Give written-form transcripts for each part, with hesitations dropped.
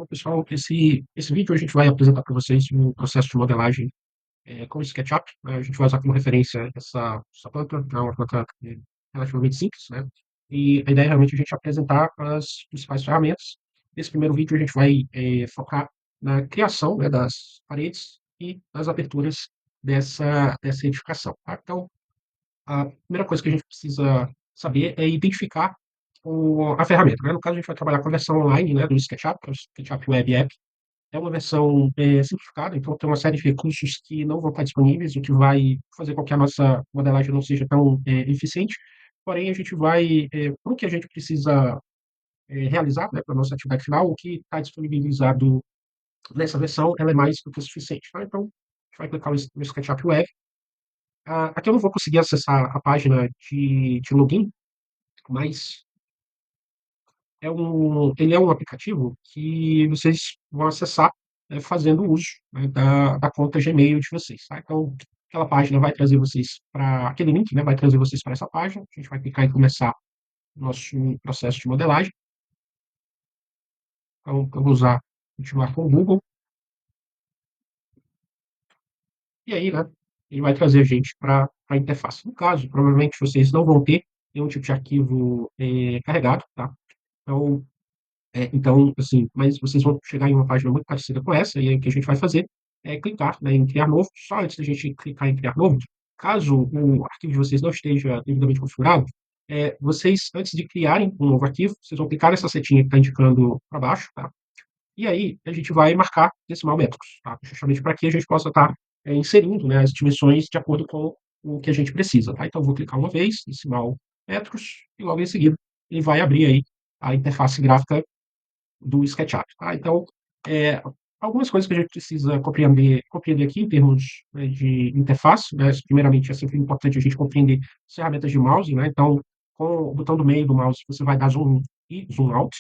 Bom, pessoal, esse vídeo a gente vai apresentar para vocês um processo de modelagem com o SketchUp, né? A gente vai usar como referência essa planta, que é uma planta relativamente simples, né? E a ideia é realmente a gente apresentar as principais ferramentas. Nesse primeiro vídeo a gente vai focar na criação, né, das paredes e das aberturas dessa edificação, tá? Então, a primeira coisa que a gente precisa saber é identificar a ferramenta, né? No caso, a gente vai trabalhar com a versão online, né, do SketchUp, que é o SketchUp Web App. É uma versão simplificada, então tem uma série de recursos que não vão estar disponíveis, o que vai fazer com que a nossa modelagem não seja tão eficiente. Porém, a gente vai, para o que a gente precisa realizar, né, para a nossa atividade final, o que está disponibilizado nessa versão, ela é mais do que o suficiente. Tá? Então, a gente vai clicar no SketchUp Web. Aqui eu não vou conseguir acessar a página de login, mas ele é um aplicativo que vocês vão acessar fazendo uso, né, da conta Gmail de vocês, tá? Então, aquela página vai trazer vocês para aquele link, né, vai trazer vocês para essa página. A gente vai clicar em começar o nosso processo de modelagem. Então, eu vou continuar com o Google. E aí, né, ele vai trazer a gente para a interface. No caso, provavelmente vocês não vão ter nenhum tipo de arquivo carregado, tá? Então, assim, mas vocês vão chegar em uma página muito parecida com essa, e aí o que a gente vai fazer é clicar, né, em criar novo. Só antes da gente clicar em criar novo, caso o arquivo de vocês não esteja devidamente configurado, vocês, antes de criarem um novo arquivo, vocês vão clicar nessa setinha que está indicando para baixo, tá? E aí a gente vai marcar decimal métricos, tá? Justamente para que a gente possa estar inserindo, né, as dimensões de acordo com o que a gente precisa, tá? Então eu vou clicar uma vez, decimal metros, e logo em seguida ele vai abrir aí a interface gráfica do SketchUp, tá? Então, é, algumas coisas que a gente precisa compreender aqui em termos, né, de interface, né? Primeiramente, é sempre importante a gente compreender as ferramentas de mouse, né? Então, com o botão do meio do mouse, você vai dar zoom in e zoom out.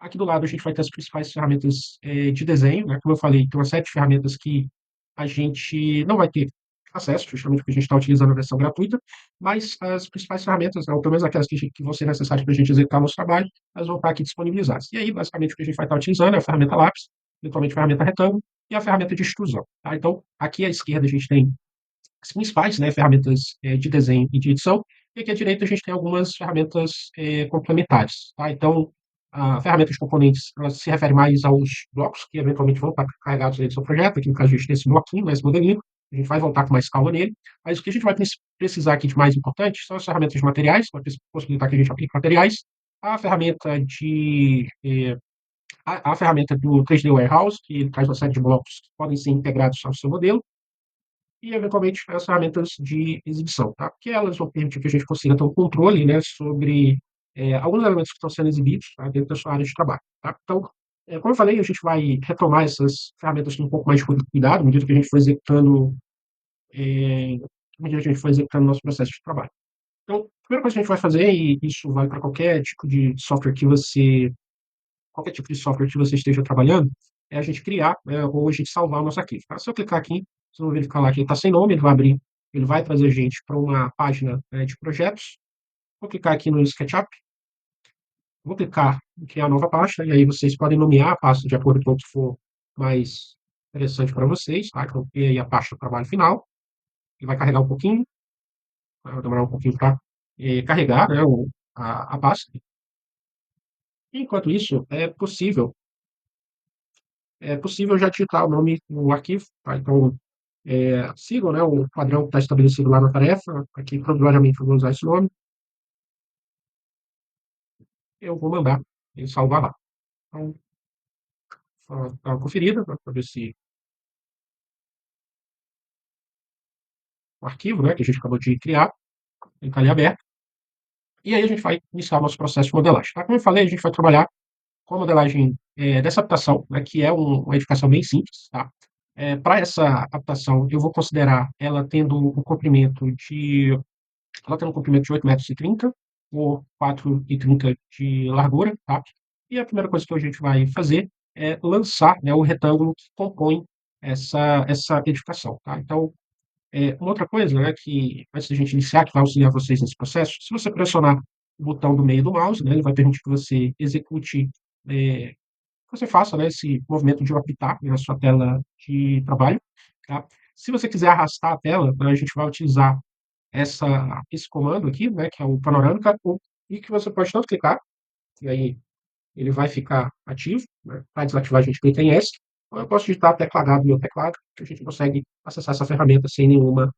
Aqui do lado a gente vai ter as principais ferramentas de desenho, né? Como eu falei, tem uma série de ferramentas que a gente não vai ter acesso, justamente porque a gente está utilizando a versão gratuita, mas as principais ferramentas, né, ou pelo menos aquelas que vão ser necessárias para a gente executar nosso trabalho, elas vão estar aqui disponibilizadas. E aí, basicamente, o que a gente vai estar utilizando é a ferramenta lápis, eventualmente a ferramenta retângulo e a ferramenta de extrusão. Tá? Então, aqui à esquerda a gente tem as principais, né, ferramentas de desenho e de edição, e aqui à direita a gente tem algumas ferramentas complementares. Tá? Então, a ferramenta de componentes ela se refere mais aos blocos que eventualmente vão estar carregados dentro do seu projeto. Aqui no caso a gente tem esse bloquinho, né, esse modelinho, a gente vai voltar com mais calma nele, mas o que a gente vai precisar aqui de mais importante são as ferramentas de materiais, vai possibilitar que a gente aplique materiais, a ferramenta a ferramenta do 3D Warehouse, que traz uma série de blocos que podem ser integrados ao seu modelo, e, eventualmente, as ferramentas de exibição, tá? Porque elas vão permitir que a gente consiga ter um controle, né, sobre alguns elementos que estão sendo exibidos, tá, dentro da sua área de trabalho, tá? Então, como eu falei, a gente vai retomar essas ferramentas com um pouco mais de cuidado, à medida que a gente for executando, eh, à medida que a gente for executando o nosso processo de trabalho. Então, a primeira coisa que a gente vai fazer, e isso vai para qualquer tipo de software que você esteja trabalhando, é a gente criar, né, ou a gente salvar o nosso arquivo. Tá? Se eu clicar aqui, vocês vão verificar lá que ele está sem nome, ele vai abrir, ele vai trazer a gente para uma página, né, de projetos. Vou clicar aqui no SketchUp, vou clicar em criar nova pasta, e aí vocês podem nomear a pasta de acordo com o que for mais interessante para vocês. Tá? Então, tem aí a pasta do trabalho final, ele vai carregar um pouquinho, vai demorar um pouquinho para carregar, né, a pasta. Enquanto isso, é possível já digitar o nome no arquivo, tá? Então, sigam, né, o padrão que está estabelecido lá na tarefa. Aqui, provavelmente, eu vou usar esse nome. Eu vou mandar ele salvar lá. Então, só dar uma conferida para ver se o arquivo, né, que a gente acabou de criar, ele está ali aberto. E aí a gente vai iniciar o nosso processo de modelagem. Tá? Como eu falei, a gente vai trabalhar com a modelagem dessa adaptação, né, que é uma edificação bem simples. Tá? Para essa adaptação, eu vou considerar ela tem um comprimento de 8,30 m por 4,30 de largura, tá? E a primeira coisa que a gente vai fazer é lançar, né, o retângulo que compõe essa edificação, tá? Então, uma outra coisa, né, que antes da gente iniciar, que vai auxiliar vocês nesse processo, se você pressionar o botão do meio do mouse, né, ele vai permitir que você execute você faça, né, esse movimento de apitar na sua tela de trabalho, tá? Se você quiser arrastar a tela, né, a gente vai utilizar esse comando aqui, né, que é o panorâmica, e que você pode tanto clicar, e aí ele vai ficar ativo, né? Para desativar a gente clica em S, ou eu posso digitar tecla H do meu teclado, que a gente consegue acessar essa ferramenta sem nenhuma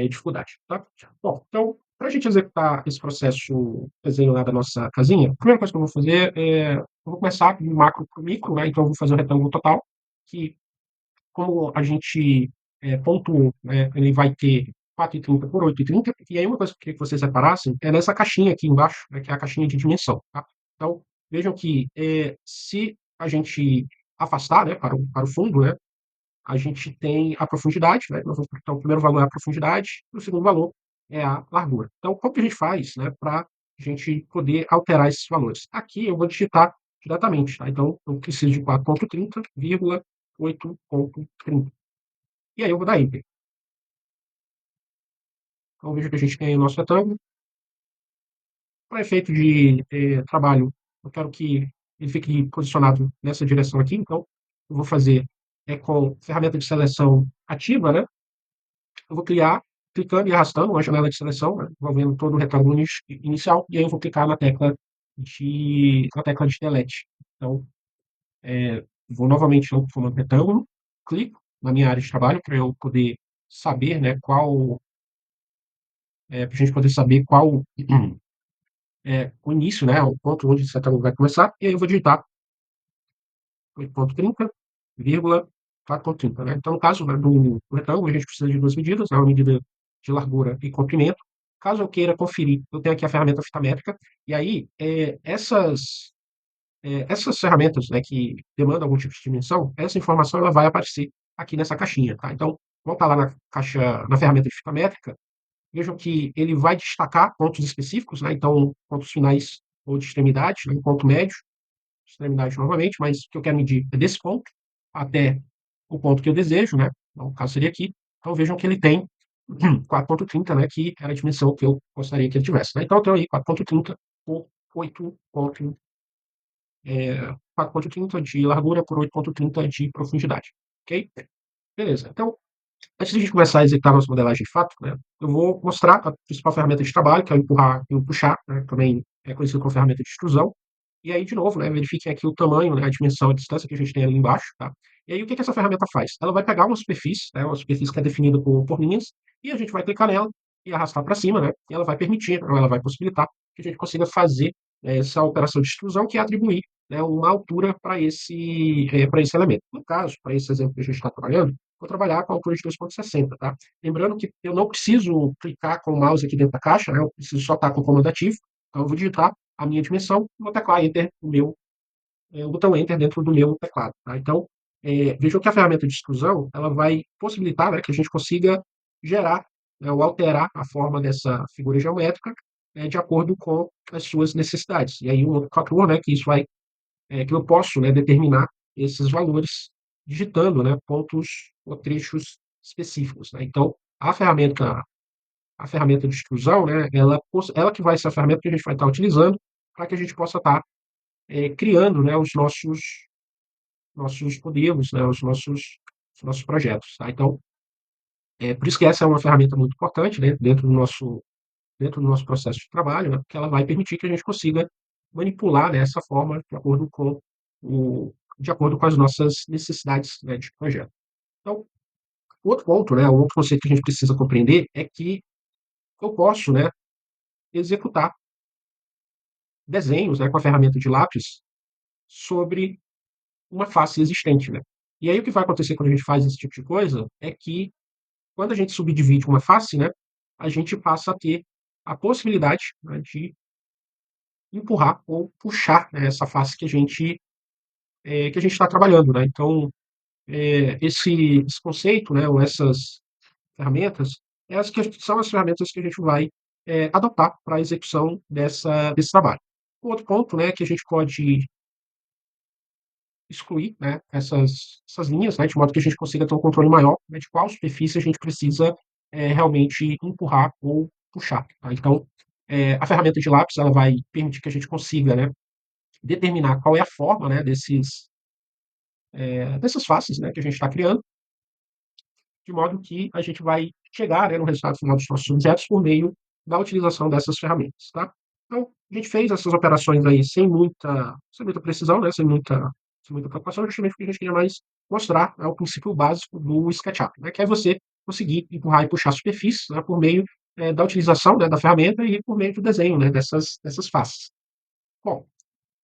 dificuldade, tá? Bom, então, para a gente executar esse processo desenho lá da nossa casinha, a primeira coisa que eu vou fazer eu vou começar do macro para o micro, né? Então eu vou fazer o retângulo total, que como a gente pontuou, né, ele vai ter 4,30 por 8,30, e aí uma coisa que eu queria que vocês reparassem é nessa caixinha aqui embaixo, né, que é a caixinha de dimensão. Tá? Então, vejam que se a gente afastar, né, para o fundo, né, a gente tem a profundidade, né? Então, o primeiro valor é a profundidade, e o segundo valor é a largura. Então, como que a gente faz, né, para a gente poder alterar esses valores? Aqui eu vou digitar diretamente, tá? Então, eu preciso de 4,30, 8,30. E aí eu vou dar Enter. Então, veja que a gente tem o nosso retângulo. Para efeito de trabalho, eu quero que ele fique posicionado nessa direção aqui. Então, eu vou fazer com ferramenta de seleção ativa, né? Eu vou criar, clicando e arrastando uma janela de seleção, né? Envolvendo todo o retângulo inicial. E aí eu vou clicar na tecla de Delete. Então, vou novamente no comando retângulo, clico na minha área de trabalho para eu poder saber, né, para a gente poder saber qual o início, né, o ponto onde esse retângulo vai começar, e aí eu vou digitar 8,30, vírgula 4,30, né? Então, no caso, né, do retângulo, a gente precisa de duas medidas, né, uma medida de largura e comprimento. Caso eu queira conferir, eu tenho aqui a ferramenta fita métrica, e aí essas ferramentas, né, que demandam algum tipo de dimensão, essa informação ela vai aparecer aqui nessa caixinha, tá? Então, voltar lá na caixa, na ferramenta de fita métrica, vejam que ele vai destacar pontos específicos, né? Então, pontos finais ou de extremidade, né? Ponto médio, extremidade novamente, mas o que eu quero medir é desse ponto até o ponto que eu desejo, né? Então, o caso seria aqui. Então, vejam que ele tem 4,30, né? Que era a dimensão que eu gostaria que ele tivesse, né? Então, eu tenho aí 4,30 por 4,30 de largura por 8,30 de profundidade, ok? Beleza. Então, antes de a gente começar a executar a nossa modelagem de fato, né, eu vou mostrar a principal ferramenta de trabalho, que é o empurrar e o puxar, né, também é conhecido como ferramenta de extrusão. E aí, de novo, né, verifiquem aqui o tamanho, né, a dimensão, a distância que a gente tem ali embaixo. Tá? E aí, o que essa ferramenta faz? Ela vai pegar uma superfície, né, uma superfície que é definida por linhas, e a gente vai clicar nela e arrastar para cima, né, e ela vai permitir, ou ela vai possibilitar que a gente consiga fazer essa operação de extrusão, que é atribuir, né, uma altura para esse elemento. No caso, para esse exemplo que a gente está trabalhando, vou trabalhar com a altura de 2,60, tá? Lembrando que eu não preciso clicar com o mouse aqui dentro da caixa, né? Eu preciso só estar com o comando ativo. Então, eu vou digitar a minha dimensão e vou teclar Enter o botão Enter dentro do meu teclado, tá? Então, vejam que a ferramenta de exclusão, ela vai possibilitar, né, que a gente consiga gerar, né, ou alterar a forma dessa figura geométrica, de acordo com as suas necessidades. E aí, um outro fator, né, que isso vai que eu posso, né, determinar esses valores digitando, né, pontos ou trechos específicos, né? Então, a ferramenta de extrusão, né, ela que vai ser a ferramenta que a gente vai estar utilizando para que a gente possa estar criando, né, os nossos modelos, né, os nossos projetos, tá? Então, por isso que essa é uma ferramenta muito importante, né, dentro do nosso processo de trabalho, né, porque ela vai permitir que a gente consiga manipular, né, essa forma de acordo com as nossas necessidades, né, de projeto. Então, o outro ponto, né, o outro conceito que a gente precisa compreender é que eu posso, né, executar desenhos, né, com a ferramenta de lápis sobre uma face existente, né. E aí o que vai acontecer quando a gente faz esse tipo de coisa é que quando a gente subdivide uma face, né, a gente passa a ter a possibilidade, né, de empurrar ou puxar, né, essa face que a gente está trabalhando, né? Então, esse conceito, né, ou essas ferramentas, são as ferramentas que a gente vai adotar para a execução desse trabalho. O outro ponto, né, que a gente pode excluir, né, essas linhas, né, de modo que a gente consiga ter um controle maior, né, de qual superfície a gente precisa realmente empurrar ou puxar. Tá? Então, a ferramenta de lápis ela vai permitir que a gente consiga, né, determinar qual é a forma, né, dessas faces, né, que a gente está criando, de modo que a gente vai chegar, né, no resultado final dos nossos objetos por meio da utilização dessas ferramentas, tá? Então, a gente fez essas operações aí sem muita precisão, né, sem muita preocupação, justamente porque a gente queria mais mostrar, né, o princípio básico do SketchUp, né, que é você conseguir empurrar e puxar superfícies, né, por meio da utilização, né, da ferramenta e por meio do desenho, né, dessas faces. Bom,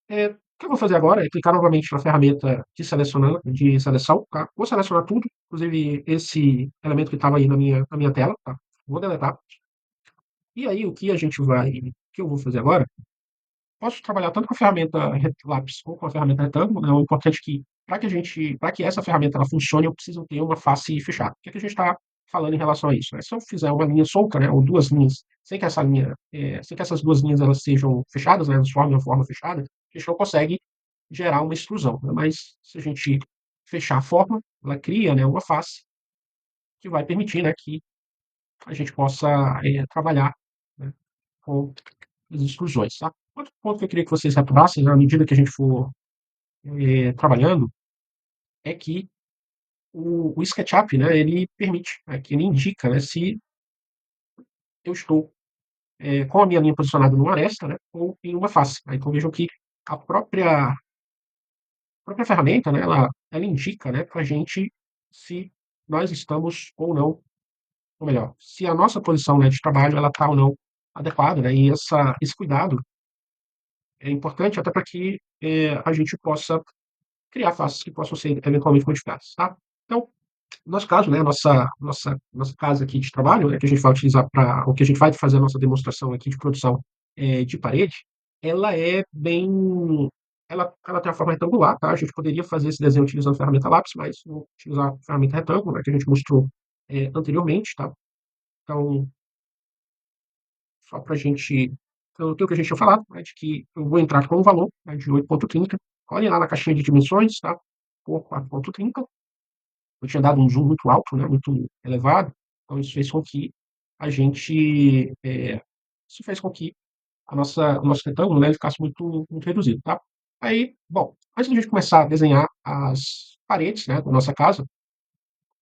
o que eu vou fazer agora é clicar novamente na ferramenta de seleção, tá? Vou selecionar tudo, inclusive esse elemento que estava aí na minha tela, tá? Vou deletar. E aí, o que eu vou fazer agora, posso trabalhar tanto com a ferramenta lápis ou com a ferramenta retângulo, né? O importante é que, para que essa ferramenta ela funcione, eu preciso ter uma face fechada. O que, é que a gente está falando em relação a isso? Né? Se eu fizer uma linha solta, né, ou duas linhas, sem que essas duas linhas elas sejam fechadas, né, elas formem uma forma fechada, a gente não consegue gerar uma extrusão, né? Mas se a gente fechar a forma, ela cria, né, uma face que vai permitir, né, que a gente possa trabalhar, né, com as extrusões, tá? Outro ponto que eu queria que vocês reparassem, né, à medida que a gente for trabalhando, é que o SketchUp, né, ele permite, né, que ele indica, né, se eu estou com a minha linha posicionada numa aresta, né, ou em uma face. Né? Então vejam que a própria ferramenta, né, ela indica, né, para a gente se nós estamos ou não, ou melhor, se a nossa posição, né, de trabalho ela está ou não adequada, né, e esse cuidado é importante até para que a gente possa criar faces que possam ser eventualmente modificadas, tá? Então, no nosso caso, né, nossa casa aqui de trabalho, né, que a gente vai utilizar para o que a gente vai fazer a nossa demonstração aqui de produção de parede, ela é bem, ela tem a forma retangular, tá? A gente poderia fazer esse desenho utilizando a ferramenta lápis, mas vou utilizar a ferramenta retângulo, né, que a gente mostrou anteriormente, tá? Então, só para a gente. Então, tem o que a gente tinha falado, né, de que eu vou entrar com o valor, né, de 8,30. Olhem lá na caixinha de dimensões, tá? Por 4,30. Eu tinha dado um zoom muito alto, né, muito elevado, então isso fez com que o nosso retângulo, né, ele ficasse muito, muito reduzido, tá? Aí, bom, antes de a gente começar a desenhar as paredes, né, da nossa casa, o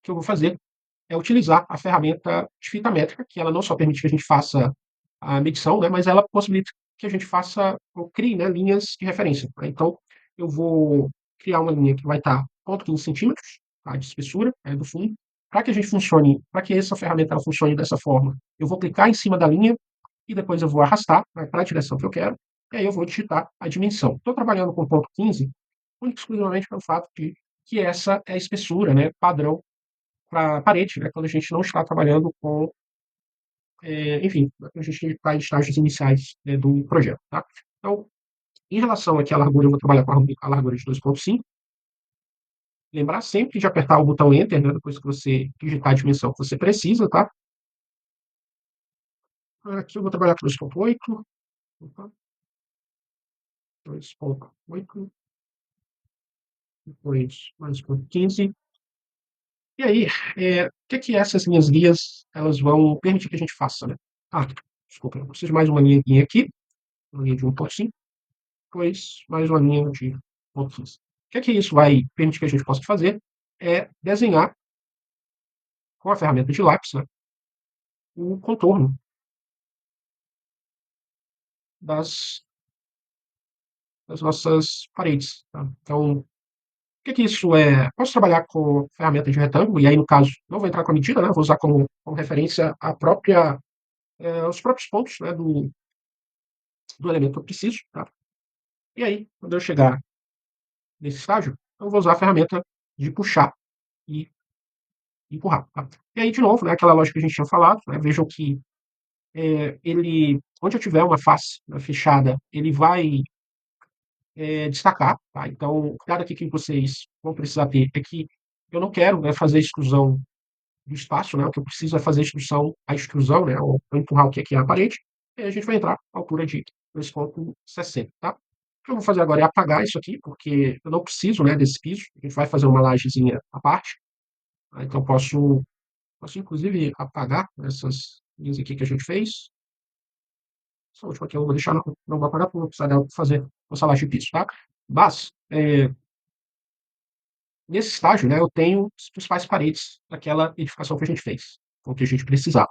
que eu vou fazer é utilizar a ferramenta de fita métrica, que ela não só permite que a gente faça a medição, né, mas ela possibilita que a gente faça ou crie, né, linhas de referência. Né? Então, eu vou criar uma linha que vai estar 0,15 centímetros, tá, de espessura, né, do fundo. Para que essa ferramenta ela funcione dessa forma, eu vou clicar em cima da linha e depois eu vou arrastar, né, para a direção que eu quero, e aí eu vou digitar a dimensão. Estou trabalhando com 0,15, único e exclusivamente pelo fato de que essa é a espessura, né, padrão para a parede, né, quando a gente não está trabalhando com, enfim, a gente está em estágios iniciais, né, do projeto, tá? Então, em relação aqui à largura, eu vou trabalhar com a largura de 2,5. Lembrar sempre de apertar o botão Enter, né, depois que você digitar a dimensão que você precisa, tá? Aqui eu vou trabalhar com 2,8, opa, 2,8, depois mais 0,15. E aí, o que é que essas linhas guias elas vão permitir que a gente faça, né? Ah, desculpa, eu preciso de mais uma linha guia aqui, uma linha de 1,5. Depois mais uma linha de pontos. O que é que isso vai permitir que a gente possa fazer? É desenhar com a ferramenta de lápis, né, o contorno das, das nossas paredes. Tá? Então, o que é que isso é? Posso trabalhar com ferramenta de retângulo, e aí, no caso, não vou entrar com a medida, né, vou usar como referência os próprios pontos, né, do elemento que eu preciso. Tá? E aí, quando eu chegar nesse estágio, eu vou usar a ferramenta de puxar e empurrar. Tá? E aí, de novo, né, aquela lógica que a gente tinha falado, né, vejam que onde eu tiver uma face, né, fechada, ele vai destacar. Tá? Então, o cuidado aqui que vocês vão precisar ter é que eu não quero, né, fazer exclusão do espaço, né, o que eu preciso é fazer a extrusão, né, ou empurrar o que aqui é a parede, e aí a gente vai entrar à altura de 2,60. Tá? O que eu vou fazer agora é apagar isso aqui, porque eu não preciso, né, desse piso, a gente vai fazer uma lajezinha à parte, tá? Então posso inclusive apagar essas linhas aqui que a gente fez. Essa última aqui eu vou deixar, não vou apagar, porque eu vou precisar dela para fazer o salate de piso, tá? Mas, Nesse estágio, né, eu tenho as principais paredes daquela edificação que a gente fez, com o que a gente precisava.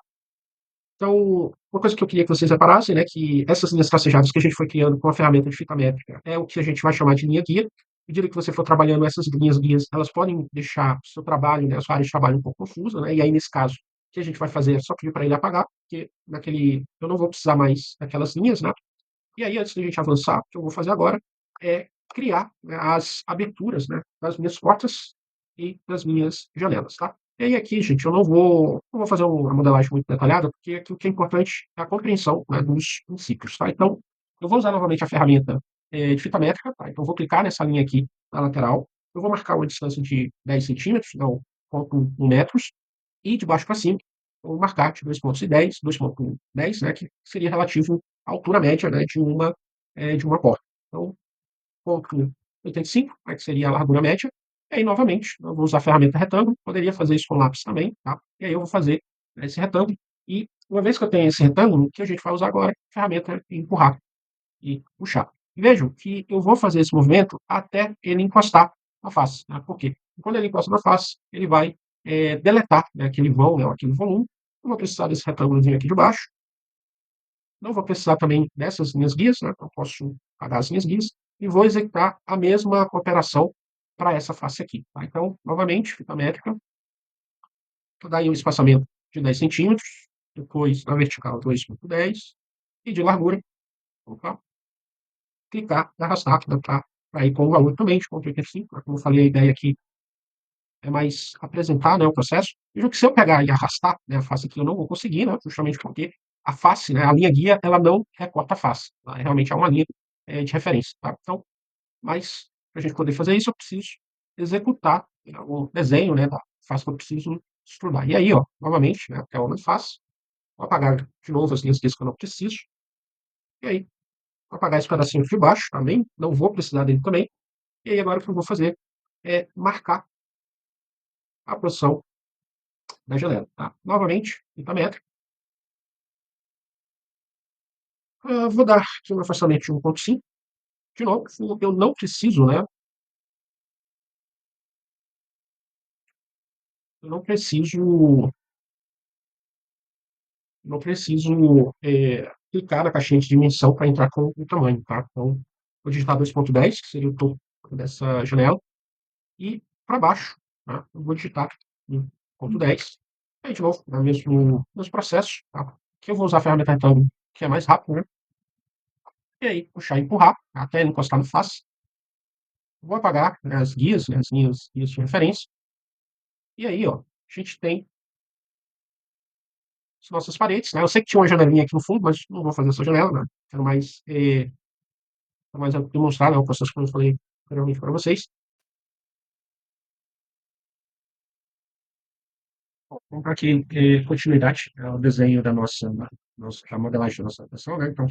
Então, uma coisa que eu queria que vocês reparassem, né, que essas linhas tracejadas que a gente foi criando com a ferramenta de fita métrica é o que a gente vai chamar de linha guia. À medida que você for trabalhando essas linhas guias, elas podem deixar o seu trabalho, né, a sua área de trabalho um pouco confusa, né, e aí, nesse caso, o que a gente vai fazer é só pedir para ele apagar, porque naquele, eu não vou precisar mais daquelas linhas, né, e aí, antes da gente avançar, o que eu vou fazer agora é criar, né, as aberturas, né, das minhas portas e das minhas janelas, tá? E aí aqui, gente, eu não vou fazer uma modelagem muito detalhada, porque aqui o que é importante é a compreensão, né, dos princípios, tá? Então, eu vou usar novamente a ferramenta de fita métrica, tá? Então, eu vou clicar nessa linha aqui na lateral, eu vou marcar uma distância de 10 centímetros, não, 0,1 metros, e de baixo para cima, eu vou marcar de 2,10, 2,10, né, que seria relativo à altura média, né, de uma porta. Então, ponto 85, né, que seria a largura média, e aí, novamente, eu vou usar a ferramenta retângulo, poderia fazer isso com lápis também, tá? E aí eu vou fazer, né, esse retângulo, e uma vez que eu tenho esse retângulo, o que a gente vai usar agora? A ferramenta empurrar e puxar. E vejam que eu vou fazer esse movimento até ele encostar na face, né? Por quê? Quando ele encosta na face, ele vai deletar, né, aquele vão, né, aquele volume. Eu vou precisar desse retângulozinho aqui de baixo. Não vou precisar também dessas linhas guias, né? Eu posso apagar as linhas guias e vou executar a mesma operação para essa face aqui. Tá? Então, novamente, fita métrica, vou dar aí um espaçamento de 10 centímetros, depois na vertical 2,10 e de largura, opa, clicar e arrastar para ir com o valor também de 0,85. Como eu falei, a ideia aqui é mais apresentar, né, o processo. Veja que se eu pegar e arrastar, né, a face aqui, eu não vou conseguir, né, justamente porque a face, né, a linha guia, ela não recorta a face. Tá? Realmente é uma linha de referência. Tá? Então, mas para a gente poder fazer isso, eu preciso executar, né, o desenho, né, da face que eu preciso estudar. E aí, ó, novamente, né, que é o mais fácil, vou apagar de novo as linhas que eu não preciso. E aí, vou apagar esse pedacinho de baixo também, não vou precisar dele também. E aí, agora o que eu vou fazer é marcar a posição da janela. Tá? Novamente, fita métrica. Vou dar aqui um afastamento de 1,5. De novo, eu não preciso, né? Eu não preciso clicar na caixinha de dimensão para entrar com o tamanho, tá? Então, vou digitar 2,10, que seria o topo dessa janela, e para baixo, tá? Eu vou digitar 1,10. Aí, de novo, é o mesmo processo, tá? Que eu vou usar a ferramenta retângulo, que é mais rápido, né? E aí, puxar e empurrar, até encostar no face. Vou apagar, né, as guias, né, as minhas guias de referência. E aí, ó, a gente tem as nossas paredes, né? Eu sei que tinha uma janelinha aqui no fundo, mas não vou fazer essa janela, né? Quero mais demonstrar, né, o processo que eu falei anteriormente para vocês. Vamos para aqui continuidade ao desenho da modelagem da nossa aplicação, né? Então,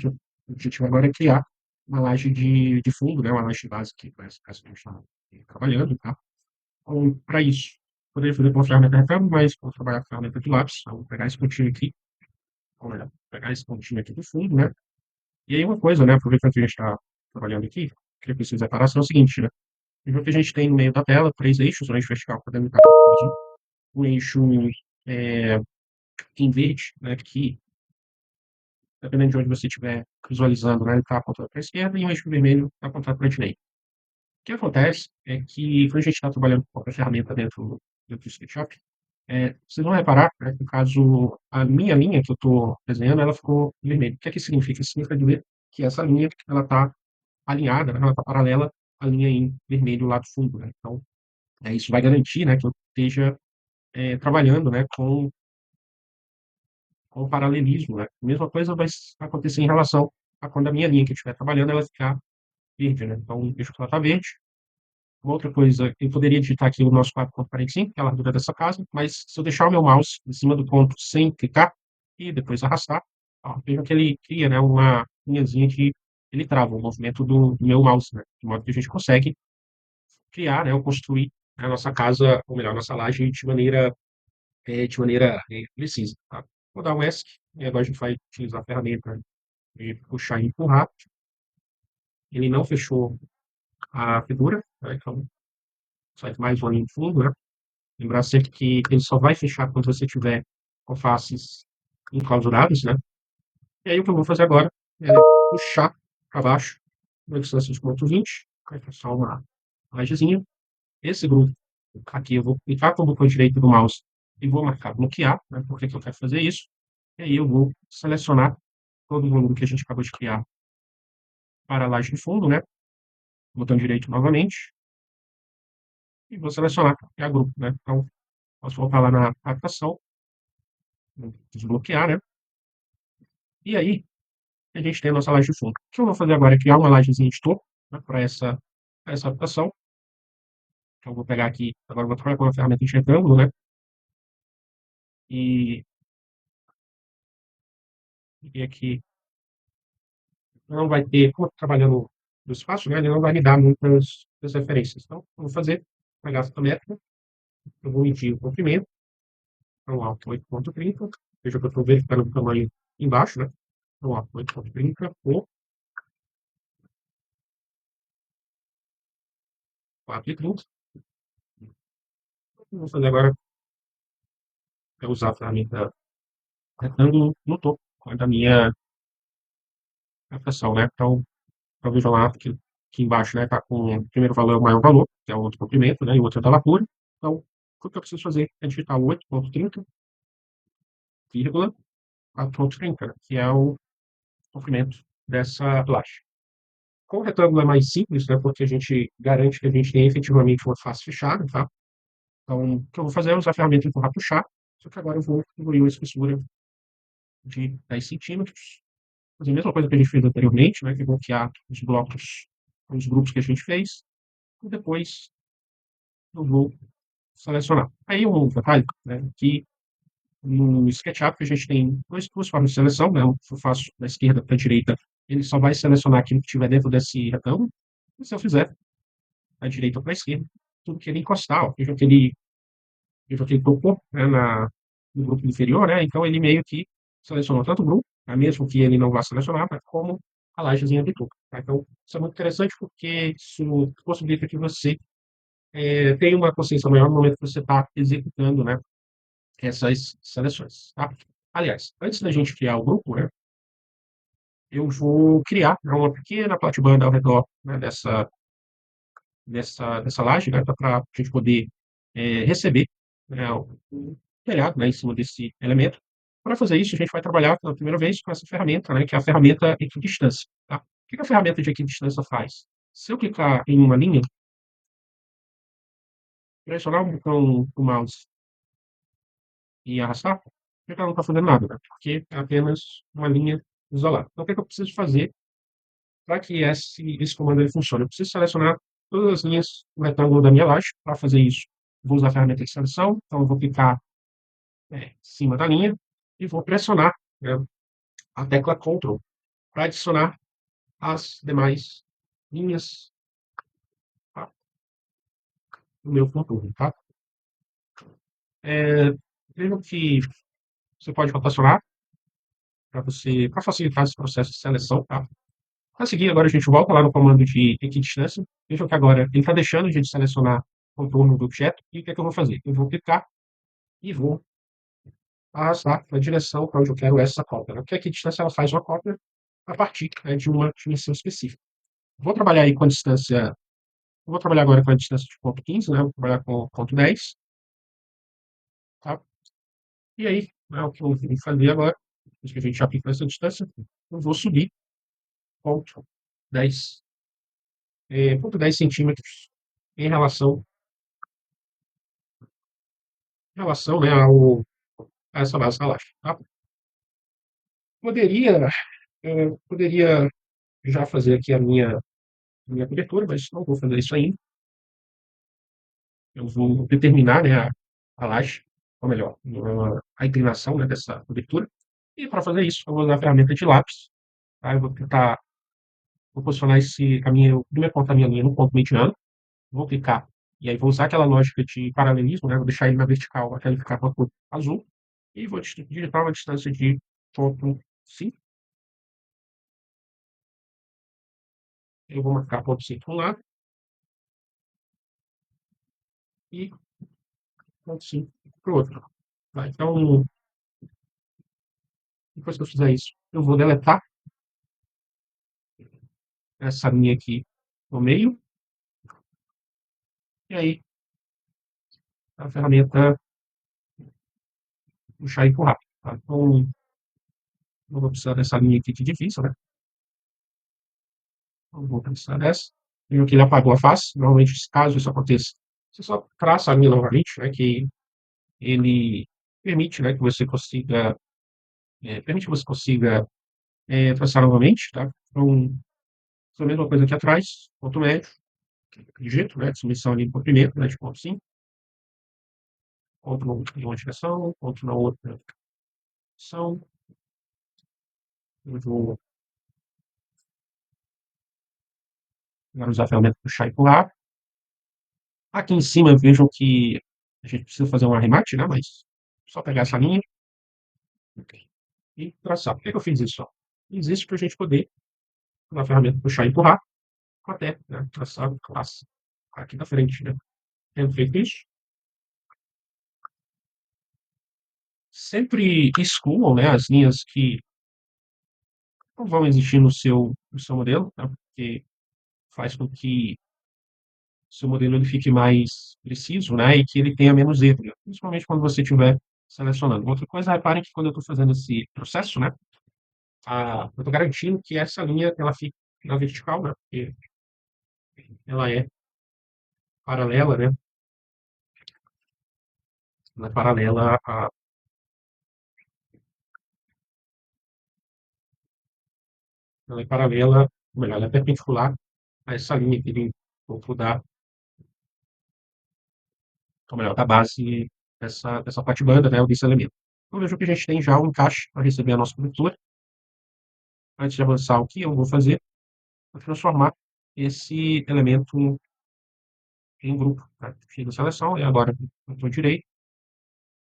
o objetivo agora é criar uma laje de fundo, né? Uma laje base que parece que a gente está trabalhando, tá? Então, para isso, poderia fazer com a ferramenta retângulo, mas vou trabalhar com a ferramenta de lápis. Então, vou pegar esse pontinho aqui, ou melhor, pegar esse pontinho aqui do fundo, né? E aí uma coisa, né, aproveitando que a gente está trabalhando aqui, que eu preciso reparar é o seguinte, né? Veja que a gente tem no meio da tela três eixos, um eixo vertical podendo estar um eixo é, em verde, né, que, dependendo de onde você estiver visualizando, né, ele está apontando para a esquerda, e um eixo vermelho está apontando para a direita. O que acontece é que, quando a gente está trabalhando com qualquer ferramenta dentro do SketchUp, vocês vão reparar, né, que no caso, a minha linha que eu estou desenhando, ela ficou vermelha. O que é que significa? Significa dizer que essa linha, ela está alinhada, né, ela está paralela à linha em vermelho lá do fundo, né? Então, isso vai garantir, né, que eu esteja trabalhando, né, com o paralelismo, né? A mesma coisa vai acontecer em relação a quando a minha linha que eu estiver trabalhando, ela ficar verde, né? Então, deixa ela estar verde. Uma outra coisa, eu poderia digitar aqui o nosso 4,45, que é a largura dessa casa, mas se eu deixar o meu mouse em cima do ponto sem clicar e depois arrastar, ó, veja que ele cria, né, uma linhazinha que ele trava o movimento do meu mouse, né? De modo que a gente consegue criar, né, ou construir a nossa casa, ou melhor, a nossa laje de maneira precisa. Tá? Vou dar um ESC, e agora a gente vai utilizar a ferramenta de puxar e empurrar. Ele não fechou a figura, né? Então site mais uma linha de fundo, né? Lembrar sempre que ele só vai fechar quando você tiver com faces enclausuradas, né? E aí o que eu vou fazer agora é puxar para baixo uma distância de ponto 20, vai passar uma lajezinha. Esse grupo aqui eu vou clicar com o botão direito do mouse e vou marcar bloquear, né? Por que que eu quero fazer isso? E aí eu vou selecionar todo o volume que a gente acabou de criar para a laje de fundo, né? Botão direito novamente e vou selecionar criar grupo, né? Então, posso voltar lá na aplicação, desbloquear, né? E aí, a gente tem a nossa laje de fundo. O que eu vou fazer agora é criar uma lajezinha de topo, né, para essa aplicação. Então, eu vou pegar aqui, agora eu vou trabalhar com uma ferramenta de retângulo, né? E, e aqui não vai ter, como eu estou trabalhando no espaço, né? Ele não vai me dar muitas referências. Então, eu vou fazer, pegar essa métrica, eu vou medir o comprimento, então, ó, 8,30. Veja que eu estou verificando o tamanho embaixo, né? Então, ó, 8,30 por 4,30. Vou fazer agora, é usar a ferramenta retângulo no topo da minha aplicação, né? Então, veja lá que aqui embaixo, né, está com o primeiro valor é o maior valor, que é o outro comprimento, né? E o outro é da largura. Então, o que eu preciso fazer é digitar 8,30, vírgula, 4,30, que é o comprimento dessa laje. Com o retângulo é mais simples, né? Porque a gente garante que a gente tem efetivamente uma face fechada, tá? Então, o que eu vou fazer é usar a ferramenta empurrar puxar, só que agora eu vou incluir uma espessura de 10 centímetros, fazer a mesma coisa que a gente fez anteriormente, né? Que é bloquear os blocos, os grupos que a gente fez, e depois eu vou selecionar. Aí um detalhe, né? Que no SketchUp a gente tem duas formas de seleção, né? O que eu faço da esquerda para a direita, ele só vai selecionar aquilo que estiver dentro desse retângulo, e se eu fizer da direita para a esquerda, tudo que ele encostar, ó, veja que ele tocou, né, no grupo inferior, né? Então ele meio que selecionou tanto o grupo, né, mesmo que ele não vá selecionar, mas como a lajezinha de topo. Tá? Então, isso é muito interessante porque isso possibilita que você tenha uma consciência maior no momento que você está executando, né, essas seleções. Tá? Aliás, antes da gente criar o grupo, né, eu vou criar, né, uma pequena platibanda ao redor, né, dessa laje, né, para a gente poder receber, né, o telhado, né, em cima desse elemento. Para fazer isso, a gente vai trabalhar pela primeira vez com essa ferramenta, né, que é a ferramenta equidistância. Tá? O que a ferramenta de equidistância faz? Se eu clicar em uma linha, pressionar o botão do mouse e arrastar, ela não está fazendo nada, né? Porque é apenas uma linha isolada. Então, o que, é que eu preciso fazer para que esse comando ele funcione? Eu preciso selecionar todas as linhas do retângulo da minha laje. Para fazer isso, vou usar a ferramenta de seleção. Então, eu vou clicar em cima da linha e vou pressionar, né, a tecla Ctrl para adicionar as demais linhas, tá, no meu contorno. Tá? É, Veja que você pode rotacionar para facilitar esse processo de seleção. Tá? Para seguir, agora a gente volta lá no comando de equidistância. Veja que agora ele está deixando a gente selecionar o contorno do objeto. E o que é que eu vou fazer? Eu vou clicar e vou arrastar na direção para onde eu quero essa cópia, né? Porque a equidistância ela faz uma cópia a partir, né, de uma dimensão específica. Vou trabalhar aí com a distância. Vou trabalhar agora com a distância de ponto 15, né? Vou trabalhar com ponto 10, tá? E aí, né, o que eu vou fazer agora, depois que a gente aplica essa distância, eu vou subir ponto 10, ponto 10 centímetros em relação, né, a essa base da laje, tá? Poderia, poderia já fazer aqui a minha cobertura, mas não vou fazer isso ainda. Eu vou determinar, né, a laje, ou melhor, a inclinação, né, dessa cobertura. E para fazer isso, eu vou usar a ferramenta de lápis. Tá? Eu vou tentar, vou posicionar o primeiro ponto da minha linha no ponto mediano. Vou clicar, e aí vou usar aquela lógica de paralelismo, né? Vou deixar ele na vertical até ele ficar com a cor azul. E vou digitar uma distância de ponto 5. Eu vou marcar ponto 5 de um lado, e ponto 5 para o outro. Tá? Então, depois que eu fizer isso, eu vou deletar essa linha aqui no meio, e aí a ferramenta puxar e empurrar. Tá? Então, não vou precisar dessa linha aqui de divisão, né? Não vou precisar dessa. Viu que ele apagou a face. Normalmente, caso isso aconteça, você só traça a linha novamente, né? Que ele permite, né, que você consiga, permite que você consiga traçar novamente, tá? Então, a mesma coisa aqui atrás, ponto médio, digito, né? Submissão ali por primeiro, né? De ponto 5, ponto em uma direção, ponto na outra direção. Eu vou usar a ferramenta puxar e pular. Aqui em cima, vejam que a gente precisa fazer um arremate, né? Mas só pegar essa linha e traçar. Por que eu fiz isso? Ó? Fiz isso para a gente poder, na ferramenta puxar e empurrar, até né? Traçar a classe aqui na frente, né? Tendo feito isso, sempre excluam, né, as linhas que não vão existir no seu modelo, tá? Porque faz com que o seu modelo ele fique mais preciso, né, e que ele tenha menos erro, né? Principalmente quando você estiver selecionando. Outra coisa, reparem que quando eu estou fazendo esse processo, né, eu estou garantindo que essa linha ela fique na vertical, né, porque ela é paralela, né, ela é paralela ela é paralela, ou melhor, ela é perpendicular a essa linha aqui do topo ou melhor, da base dessa parte-banda, né, ou desse elemento. Então veja que a gente tem já o encaixe para receber a nossa cobertura. Antes de avançar, o que eu vou fazer é transformar esse elemento em grupo. Tá? Fiz a seleção e agora botão direito,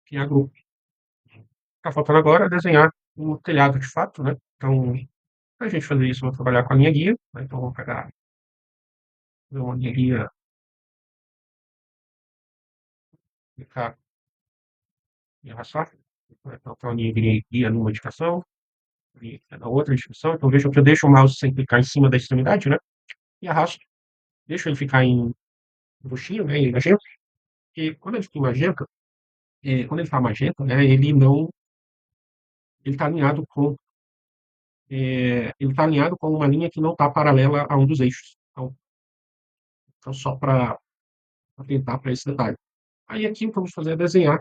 criar grupo. Está faltando agora desenhar o telhado de fato, né? Então, para a gente fazer isso, eu vou trabalhar com a linha guia. Né? Então, vou pegar uma linha guia, clicar e arrastar. Então, tem uma linha guia numa indicação, e na outra indicação. Então, veja que eu deixo o mouse sem clicar em cima da extremidade, né? E arrasto, deixo ele ficar em roxinho, né? Em magenta. E quando ele fica em magenta, quando ele está magenta, né? Ele está alinhado com ele está alinhado com uma linha que não está paralela a um dos eixos. Então só para atentar para esse detalhe. Aí aqui o que eu vou fazer é desenhar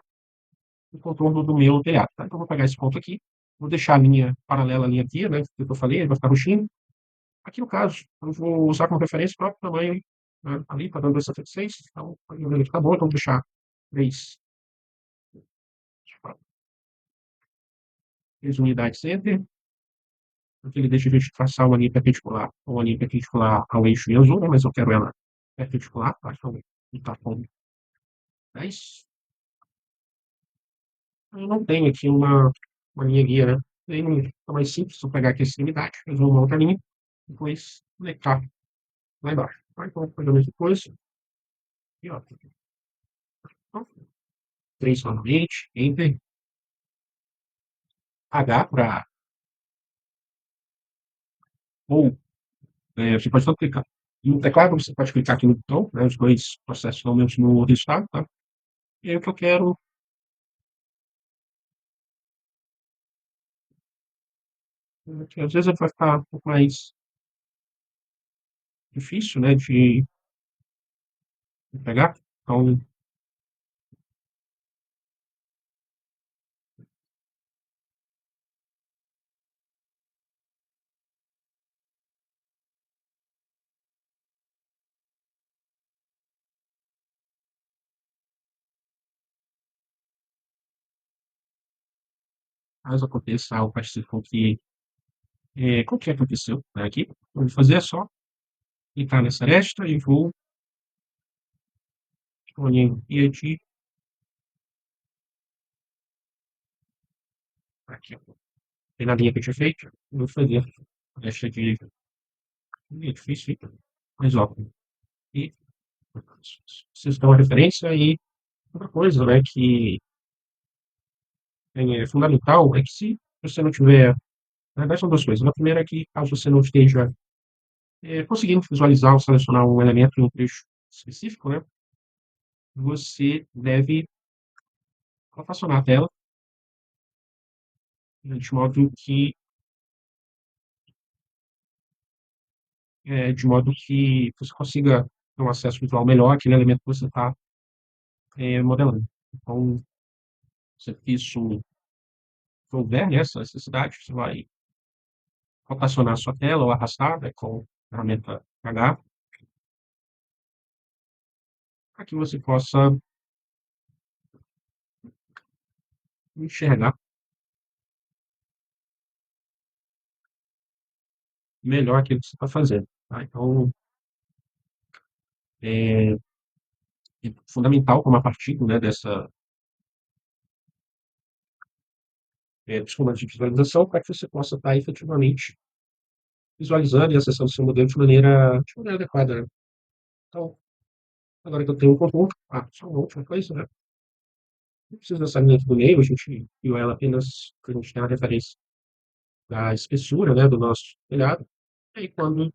o contorno do meu telhado. Tá? Então eu vou pegar esse ponto aqui, vou deixar a linha paralela à linha aqui, né? Que eu falei, ele vai ficar roxinho. Aqui no caso, eu vou usar como referência o próprio tamanho né? Ali, está dando 276. Então, está bom, então vou deixar 3, 3 unidades entre, porque ele deixa a gente traçar uma linha perpendicular, ou uma linha perpendicular ao eixo em azul, né? Mas eu quero ela perpendicular, tá? Então, está com 10. Eu não tenho aqui uma linha guia, né? Aí não fica mais simples eu pegar aqui essa unidade, fazer uma outra linha, depois conectar lá embaixo. Tá? Então, fazer a mesma coisa. E, ó, então, 3 novamente, Enter, H para. Ou você pode só clicar. No teclado, você pode clicar aqui no botão, né? Os dois processos estão menos no resultado, tá? E aí o que eu quero. Que às vezes vai ficar um pouco mais difícil, né? De pegar. Então, caso aconteça algo parecido com o que aconteceu né, aqui, eu vou fazer é só clicar nessa aresta e vou escolher aqui, aqui, tem na linha que eu tinha feito, eu vou fazer esta de é difícil, mas ó, e vocês dão a referência e Outra coisa, né, que é fundamental é que se você não tiver, na verdade são duas coisas. A primeira é que caso você não esteja conseguindo visualizar ou selecionar um elemento em um trecho específico, né, você deve rotacionar a tela, né, de modo que você consiga ter um acesso visual melhor àquele elemento que você está modelando. Então, se isso houver, né, essa necessidade, você vai rotacionar a sua tela ou arrastar, né, com a ferramenta H, para que você possa enxergar melhor aquilo que você está fazendo. Tá? Então, é, é fundamental como a partir, né, dos comandos de visualização para que você possa estar efetivamente visualizando e acessando o seu modelo de maneira adequada. Né? Então, agora que eu tenho um conjunto, só uma última coisa, né? Não precisa dessa linha aqui do meio, a gente viu ela apenas para a gente ter uma referência da espessura, né, do nosso telhado. E aí, quando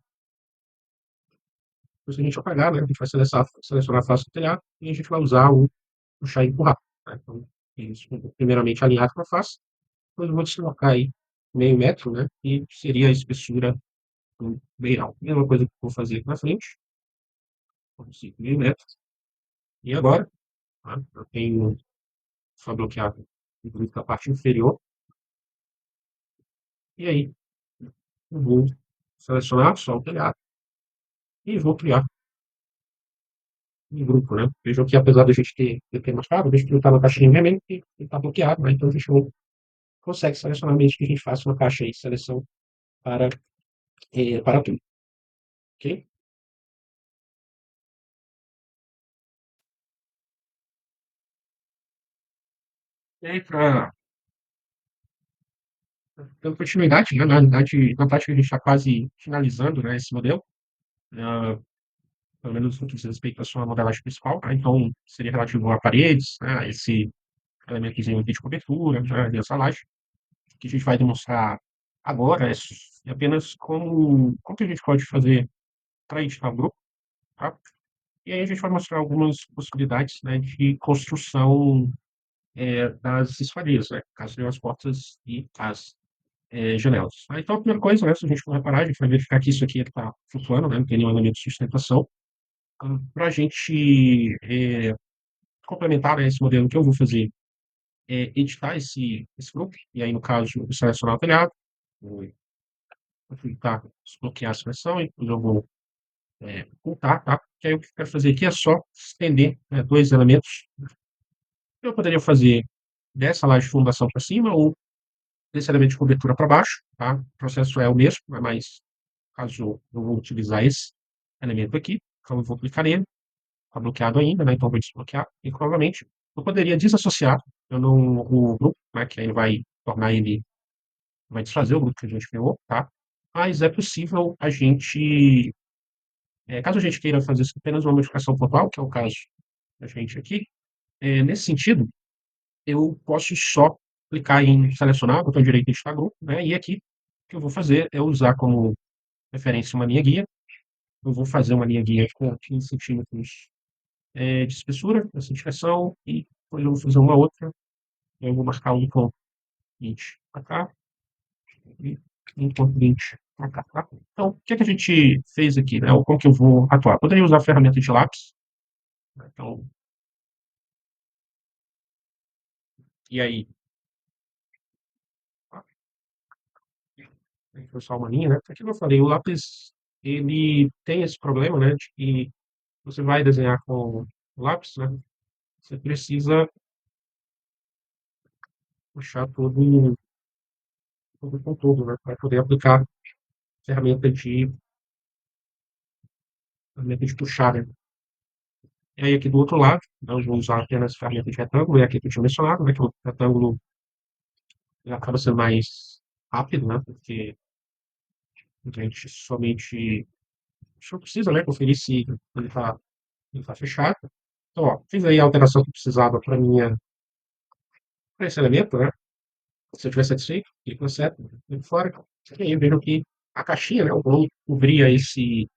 a gente apagar, né, a gente vai selecionar a face do telhado e a gente vai usar o puxar e empurrar. Né? Então, isso, primeiramente alinhado com a face, depois eu vou deslocar aí meio metro, né, e seria a espessura do beiral. Mesma coisa que eu vou fazer aqui na frente, meio metro. E agora, tá? Eu tenho só bloqueado o grupo da parte inferior, e aí eu vou selecionar só o telhado e vou criar um grupo, né? Vejam que apesar de a gente ter marcado, veja que ele está na caixinha vermelha e ele está bloqueado, né? Então a gente não consegue selecionar mesmo que a gente faça uma caixa aí, seleção para, para tudo, ok? E aí, para dando continuidade, né? Na realidade, na prática a gente está quase finalizando, né, esse modelo, ah, pelo menos no que diz respeito à sua modelagem principal, tá? Então seria relativo a paredes, né, a esse elementozinho aqui de cobertura, né, de assalagem, que a gente vai demonstrar agora é apenas como que a gente pode fazer para editar o grupo, tá? E aí a gente vai mostrar algumas possibilidades, né, de construção das esquadrias, né, caso tenha as portas e as janelas. Tá? Então a primeira coisa, né, se a gente for reparar, a gente vai verificar que isso aqui está flutuando, né, não tem nenhum elemento de sustentação. Para a gente complementar, né, esse modelo que eu vou fazer editar esse grupo, e aí no caso eu selecionar o telhado, vou clicar, desbloquear a seleção, e depois eu vou ocultar, tá? Que aí o que eu quero fazer aqui é só estender, né, dois elementos. Eu poderia fazer dessa laje de fundação para cima ou desse elemento de cobertura para baixo, tá? O processo é o mesmo, mas caso eu vou utilizar esse elemento aqui, então eu vou clicar nele, está bloqueado ainda, né? Então eu vou desbloquear. E novamente, eu poderia desassociar eu não, o grupo, né? Que aí vai tornar ele, vai desfazer o grupo que a gente criou, tá? Mas é possível a gente, caso a gente queira fazer apenas uma modificação pontual, que é o caso da gente aqui, nesse sentido, eu posso só clicar em selecionar, botão direito de editar grupo, né? E aqui, o que eu vou fazer é usar como referência uma linha guia. Eu vou fazer uma linha guia com 15 centímetros de espessura, essa indicação, e depois eu vou fazer uma outra. Eu vou marcar 1,20 para cá e 1,20 para cá. Tá? Então, o que, é que a gente fez aqui? Né? Ou como que eu vou atuar? Poderia usar a ferramenta de lápis. Né? Então, e aí, foi só uma linha, né? Aqui eu falei, o lápis, ele tem esse problema, né? De que você vai desenhar com o lápis, né? Você precisa puxar todo o contorno, né? Para poder aplicar ferramenta de, ferramenta de puxar, né? E aí aqui do outro lado, nós vamos usar apenas ferramenta de retângulo, e aqui que eu tinha mencionado, né? Que o retângulo ele acaba sendo mais rápido, né? Porque a gente somente só precisa, né? Conferir se ele está fechado. Então, ó, fiz aí a alteração que precisava para esse elemento, né? Se eu estiver satisfeito, clico no set, clico fora, e aí eu vejo que a caixinha, né, o volume que cobria que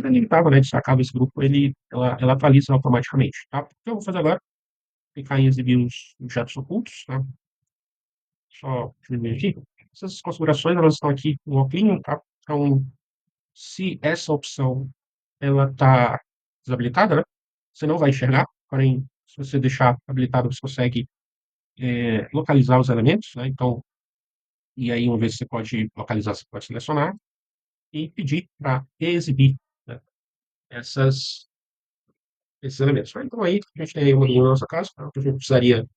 delimitava, né, destacava esse grupo, ela atualiza automaticamente, tá? O que eu vou fazer agora? Clicar em exibir os objetos ocultos, tá? Só diminuir aqui. Essas configurações, elas estão aqui no oclinho, tá? Então, se essa opção ela está desabilitada, né? Você não vai enxergar, porém, se você deixar habilitado, você consegue localizar os elementos, né? Então, e aí, uma vez que você pode localizar, você pode selecionar e pedir para exibir, né, essas, esses elementos. Então, aí, a gente tem aí uma linha no nosso caso, tá? A gente precisaria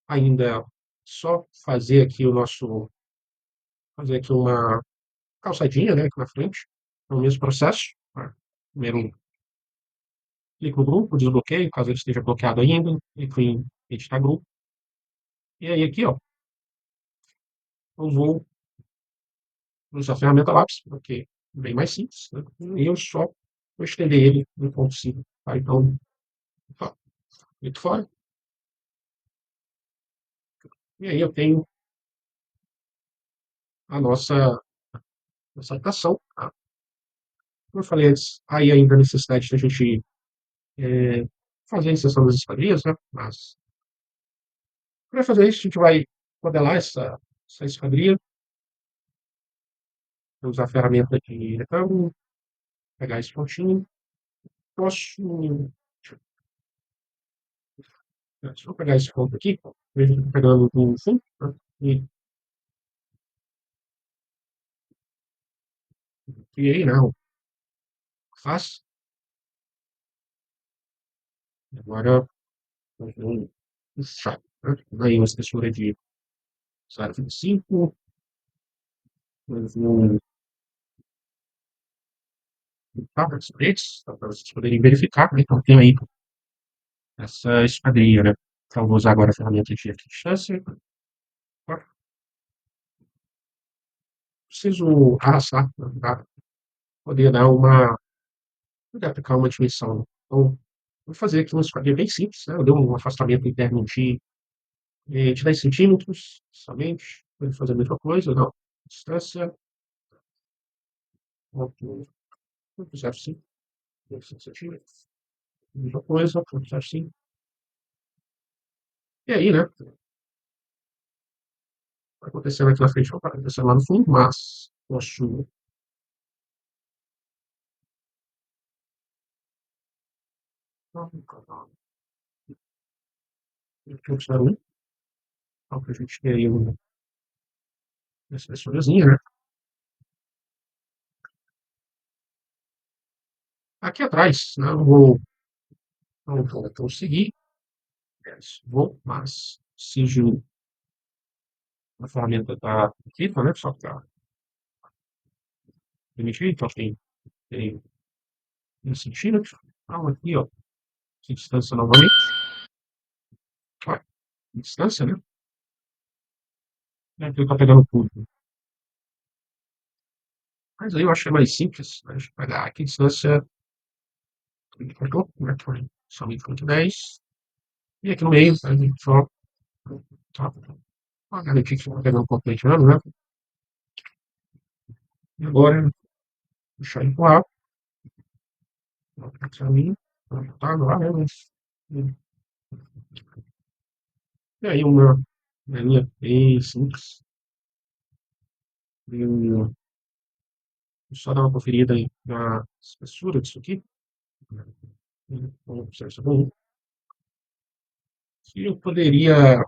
ainda só fazer aqui uma calçadinha, né, aqui na frente, é o mesmo processo, tá? Primeiro, clico no grupo, desbloqueio, caso ele esteja bloqueado ainda, clico em editar grupo, e aí aqui, ó, eu vou usar a ferramenta lápis, porque é bem mais simples, né? E eu só vou estender ele no ponto 5, tá? Então, ó, clico fora, e aí eu tenho a nossa aplicação, tá? Como eu falei antes, aí ainda a necessidade de a gente é, fazer a inserção das esquadrias, né? Mas, para fazer isso, a gente vai modelar essa esquadria, usar a ferramenta de retângulo, pegar esse pontinho, posso, se eu pegar esse ponto aqui, veja que eu estou pegando um fundo, né? E aí, não, faz. Agora, eu vou puxar, né? Aí uma espessura de 0,25, eu vou botar as paredes, para vocês poderem verificar, né? Então, tem aí essa esquadria, né? Então, eu vou usar agora a ferramenta de distância. Preciso arrastar para poder dar poder aplicar uma dimensão. Então, vou fazer aqui uma esquadria bem simples, né? Eu dei um afastamento interno de 10 centímetros, somente. Vou fazer a mesma coisa, não. Distância, ponto 0,5, 10 centímetros. Mesma coisa, ponto 0,5. E aí, né? Vai acontecendo aqui na frente, vai acontecendo lá no fundo, mas posso. Utilizar um, então, que a gente tem aí uma espessurazinha, né? Aqui atrás, né? Não vou conseguir. Vou, mas preciso da ferramenta da Kiva, né? Só para permitir. Então, tem 1 centímetro. Então, aqui, ó, de distância novamente. Vai, distância, né? Aqui está pegando tudo. Mas aí eu acho que é mais simples. Né? Deixa eu pegar aqui, distância. Cortou, né? Foi somente 10. E aqui no meio, a gente só. Tá, a garantir que está pegando completando, né? E agora, deixar ele pro ar. Tá agora, né? E aí, uma linha bem simples. Eu só dar uma conferida aí na espessura disso aqui. Vamos observar isso bom. Que eu poderia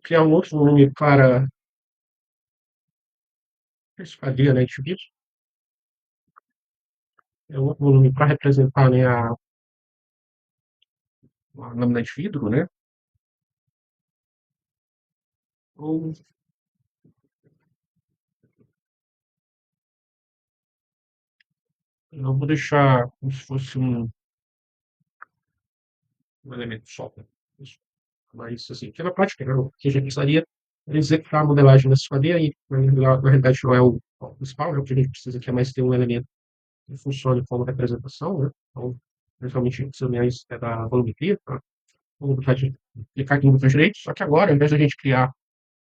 criar um outro volume para esquadria, né, de vidro. É um outro volume para representar, né, a lâmina de vidro, né? Ou, Eu vou deixar como se fosse um elemento só, né? Isso. Mas, assim, que na prática, né, o que a gente precisaria é executar a modelagem dessa cadeia e, na realidade, não é o principal, né? O que a gente precisa aqui é mais ter um elemento que funcione como representação, né? Então, principalmente, precisa mais da volumetria, tá? Vou botar de clicar aqui no botão direito, só que agora, ao invés de a gente criar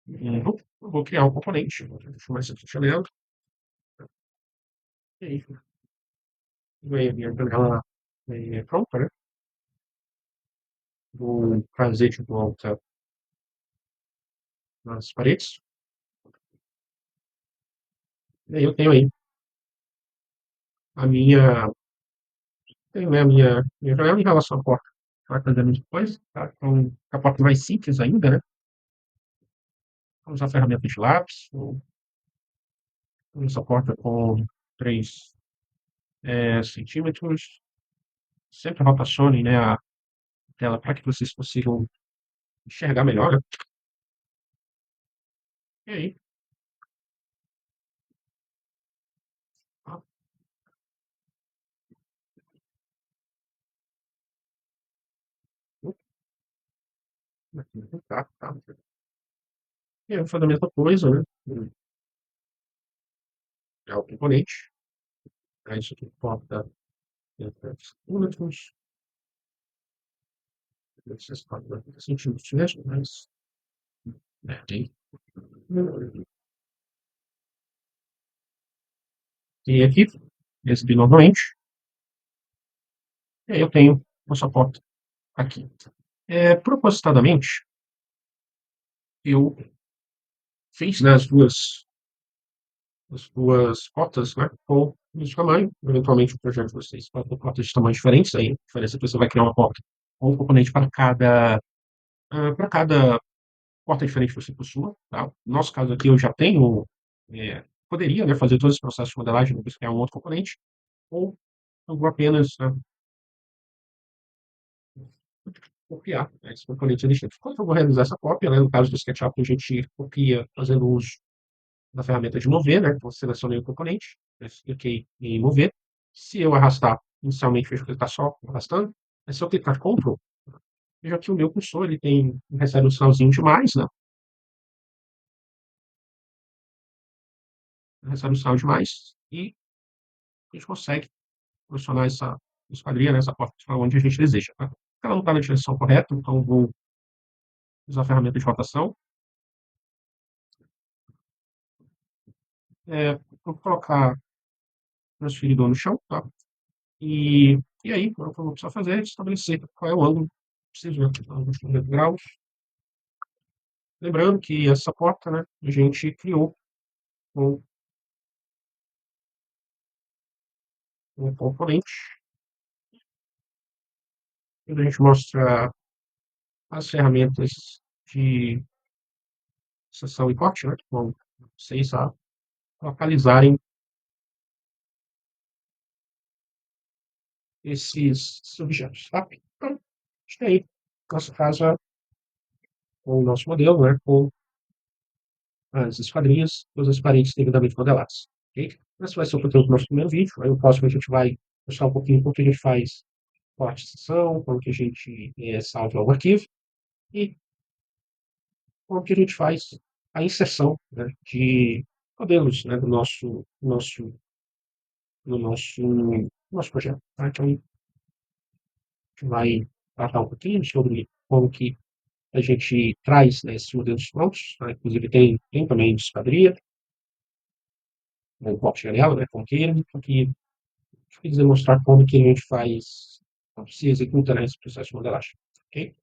um grupo, eu vou criar um componente. Vou chamar isso aqui de Leandro. E aí, a minha janela pronta, né? Vou trazer de volta nas paredes. E aí eu tenho aí a minha, tenho, né, a minha janela em relação à porta. Vai fazendo depois, tá? Então, a porta mais simples ainda, né? Vamos usar a ferramenta de lápis, ou essa porta com 3 centímetros. Sempre rotacione, né, a tela para que vocês consigam enxergar melhor, né? E aí, tá, tá. E aí, eu vou fazer a mesma coisa, né? É o componente. Aí isso aqui corta entre centímetros, 40 centímetros mesmo, mas tem. E aqui, recebi novamente, e aí eu tenho uma só porta aqui. Propositadamente, eu fiz, né, as duas portas, né, com o mesmo tamanho. Eventualmente, o projeto de vocês pode ter portas de tamanhos diferentes, aí a diferença é que você vai criar uma porta ou um componente para cada porta diferente que você possua, tá? No nosso caso aqui, eu já tenho, poderia, né, fazer todo esse processo de modelagem, depois criar um outro componente, ou eu vou apenas, né, copiar, né, esse componente existente. Quando eu vou realizar essa cópia, né, no caso do SketchUp, a gente copia fazendo uso da ferramenta de mover, né? Então, selecionei o componente, né, cliquei em mover. Se eu arrastar, inicialmente, vejo que ele está só arrastando. Mas se eu clicar Ctrl, veja que o meu cursor ele recebe um sinalzinho de mais, né? Recebe um sinal de mais e a gente consegue posicionar essa esquadria, né, essa porta para onde a gente deseja. Tá? Ela não está na direção correta, então vou usar a ferramenta de rotação. Vou colocar o transferidor no chão, tá? E aí, o que eu vou precisar fazer é estabelecer qual é o ângulo que preciso, né? Então, 90 graus. Lembrando que essa porta, né, a gente criou com um componente, onde a gente mostra as ferramentas de seção e corte, né, que vão vocês a localizarem esses objetos, tá? Então, acho que aí, nossa casa, com o nosso modelo, né, com as esquadrias, todas as paredes devidamente modeladas. Ok? Esse vai ser o conteúdo do nosso primeiro vídeo. Aí no próximo a gente vai mostrar um pouquinho como que a gente faz corte de sessão, como que a gente salva o arquivo e como que a gente faz a inserção, né, de modelos, né, do nosso projeto. Tá? Então, a gente vai tratar um pouquinho sobre como que a gente traz, né, esses modelos prontos. Tá? Inclusive, tem também de esquadria, né, o corte de janela, né, como queira, porque quer demonstrar como que a gente faz, como se executa, né, esse processo de modelagem. Ok?